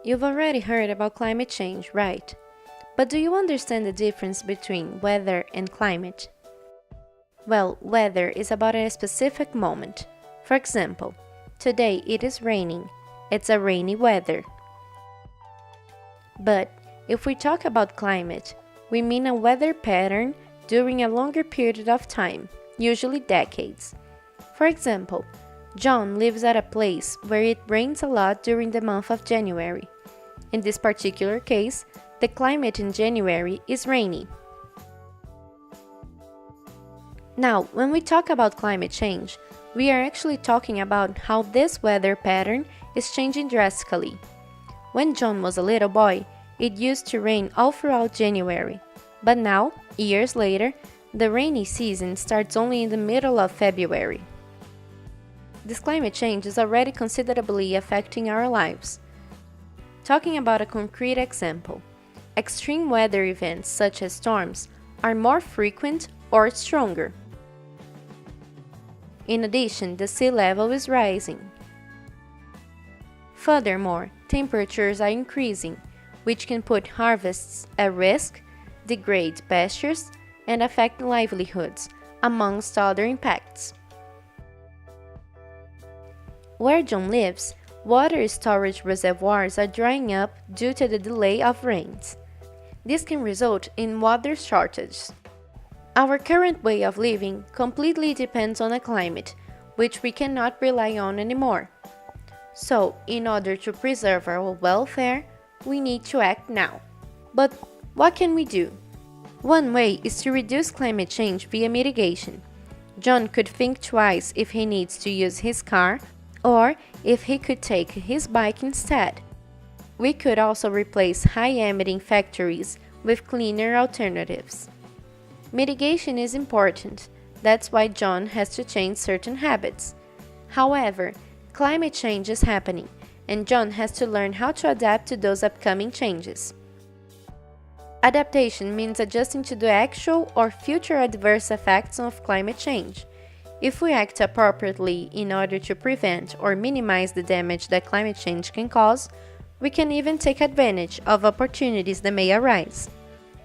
You've already heard about climate change, right? But do you understand the difference between weather and climate? Well, weather is about a specific moment. For example, today it is raining. It's a rainy weather. But if we talk about climate, we mean a weather pattern during a longer period of time, usually decades. For example, John lives at a place where it rains a lot during the month of January. In this particular case, the climate in January is rainy. Now, when we talk about climate change, we are actually talking about how this weather pattern is changing drastically. When John was a little boy, it used to rain all throughout January, but now, years later, the rainy season starts only in the middle of February. This climate change is already considerably affecting our lives. Talking about a concrete example, extreme weather events such as storms are more frequent or stronger. In addition, the sea level is rising. Furthermore, temperatures are increasing, which can put harvests at risk, degrade pastures, and affect livelihoods, amongst other impacts. Where John lives, water storage reservoirs are drying up due to the delay of rains. This can result in water shortage. Our current way of living completely depends on a climate, which we cannot rely on anymore. So, in order to preserve our welfare, we need to act now. But what can we do? One way is to reduce climate change via mitigation. John could think twice if he needs to use his car or if he could take his bike instead. We could also replace high-emitting factories with cleaner alternatives. Mitigation is important. That's why John has to change certain habits. However, climate change is happening, and John has to learn how to adapt to those upcoming changes. Adaptation means adjusting to the actual or future adverse effects of climate change. If we act appropriately in order to prevent or minimize the damage that climate change can cause, we can even take advantage of opportunities that may arise.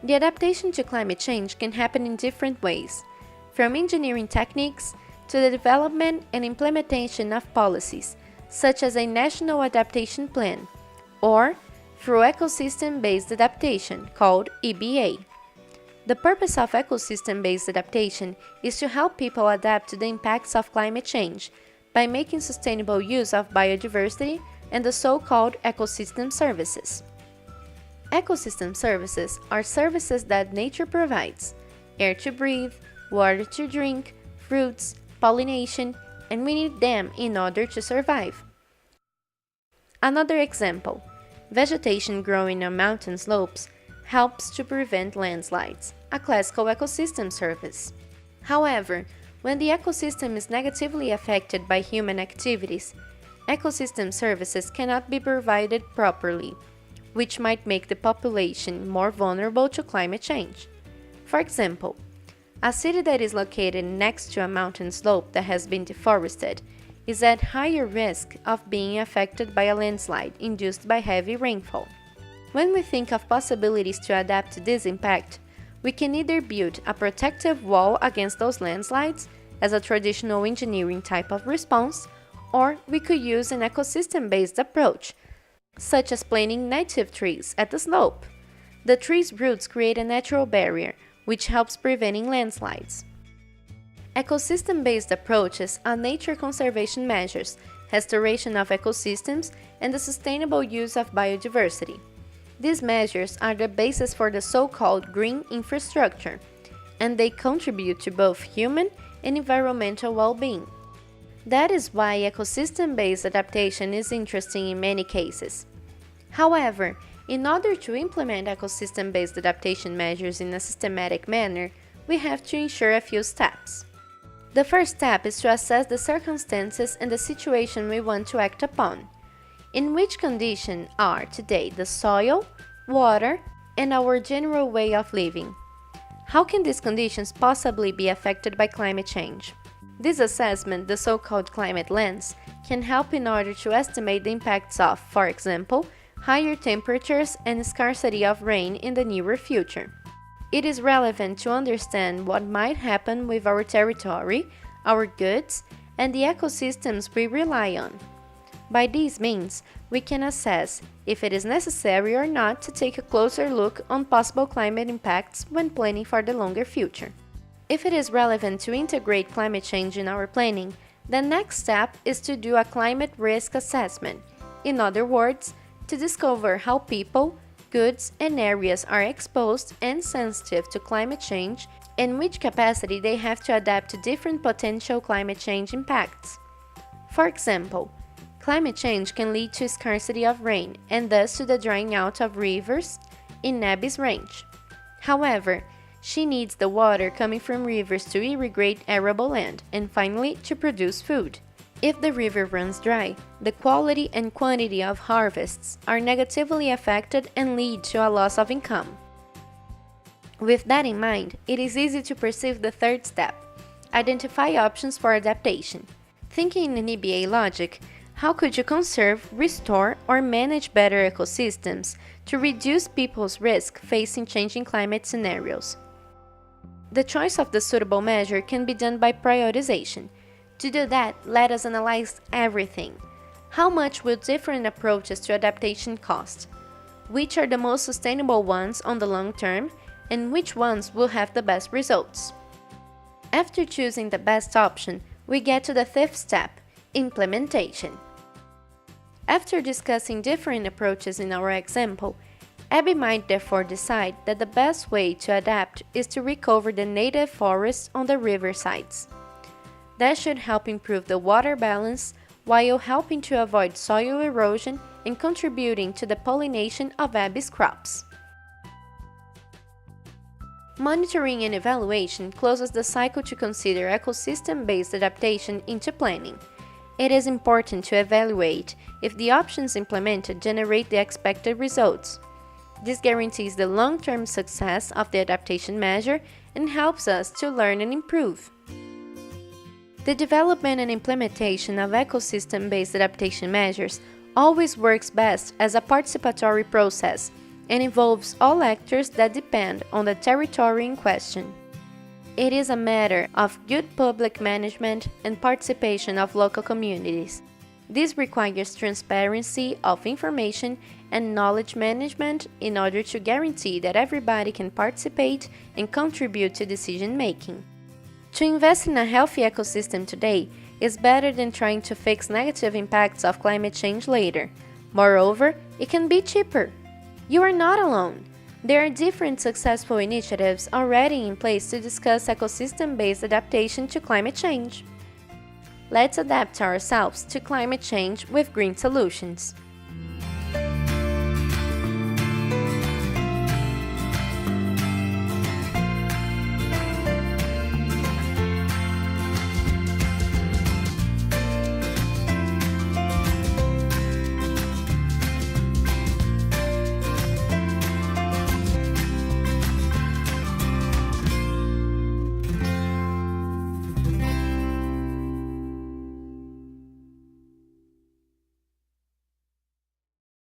The adaptation to climate change can happen in different ways, from engineering techniques to the development and implementation of policies, such as a National Adaptation Plan, or through ecosystem-based adaptation, called EBA. The purpose of ecosystem-based adaptation is to help people adapt to the impacts of climate change by making sustainable use of biodiversity and the so-called ecosystem services. Ecosystem services are services that nature provides: air to breathe, water to drink, fruits, pollination, and we need them in order to survive. Another example, vegetation growing on mountain slopes helps to prevent landslides, a classical ecosystem service. However, when the ecosystem is negatively affected by human activities, ecosystem services cannot be provided properly, which might make the population more vulnerable to climate change. For example, a city that is located next to a mountain slope that has been deforested is at higher risk of being affected by a landslide induced by heavy rainfall. When we think of possibilities to adapt to this impact, we can either build a protective wall against those landslides as a traditional engineering type of response, or we could use an ecosystem-based approach, such as planting native trees at the slope. The tree's roots create a natural barrier, which helps preventing landslides. Ecosystem-based approaches are nature conservation measures, restoration of ecosystems, and the sustainable use of biodiversity. These measures are the basis for the so-called green infrastructure, and they contribute to both human and environmental well-being. That is why ecosystem-based adaptation is interesting in many cases. However, in order to implement ecosystem-based adaptation measures in a systematic manner, we have to ensure a few steps. The first step is to assess the circumstances and the situation we want to act upon. In which condition are today the soil, water, and our general way of living? How can these conditions possibly be affected by climate change? This assessment, the so-called climate lens, can help in order to estimate the impacts of, for example, higher temperatures, and scarcity of rain in the near future. It is relevant to understand what might happen with our territory, our goods, and the ecosystems we rely on. By these means, we can assess if it is necessary or not to take a closer look on possible climate impacts when planning for the longer future. If it is relevant to integrate climate change in our planning, the next step is to do a climate risk assessment. In other words, to discover how people, goods, and areas are exposed and sensitive to climate change and which capacity they have to adapt to different potential climate change impacts. For example, climate change can lead to scarcity of rain and thus to the drying out of rivers in Nabby's range. However, she needs the water coming from rivers to irrigate arable land and finally to produce food. If the river runs dry, the quality and quantity of harvests are negatively affected and lead to a loss of income. With that in mind, it is easy to perceive the third step: identify options for adaptation. Thinking in EBA logic, how could you conserve, restore, or manage better ecosystems to reduce people's risk facing changing climate scenarios? The choice of the suitable measure can be done by prioritization. To do that, let us analyze everything. How much will different approaches to adaptation cost? Which are the most sustainable ones on the long term, and which ones will have the best results? After choosing the best option, we get to the fifth step: implementation. After discussing different approaches in our example, Abby might therefore decide that the best way to adapt is to recover the native forests on the riversides. That should help improve the water balance while helping to avoid soil erosion and contributing to the pollination of Abby's crops. Monitoring and evaluation closes the cycle to consider ecosystem-based adaptation into planning. It is important to evaluate if the options implemented generate the expected results. This guarantees the long-term success of the adaptation measure and helps us to learn and improve. The development and implementation of ecosystem-based adaptation measures always works best as a participatory process and involves all actors that depend on the territory in question. It is a matter of good public management and participation of local communities. This requires transparency of information and knowledge management in order to guarantee that everybody can participate and contribute to decision-making. To invest in a healthy ecosystem today is better than trying to fix negative impacts of climate change later. Moreover, it can be cheaper. You are not alone. There are different successful initiatives already in place to discuss ecosystem-based adaptation to climate change. Let's adapt ourselves to climate change with green solutions.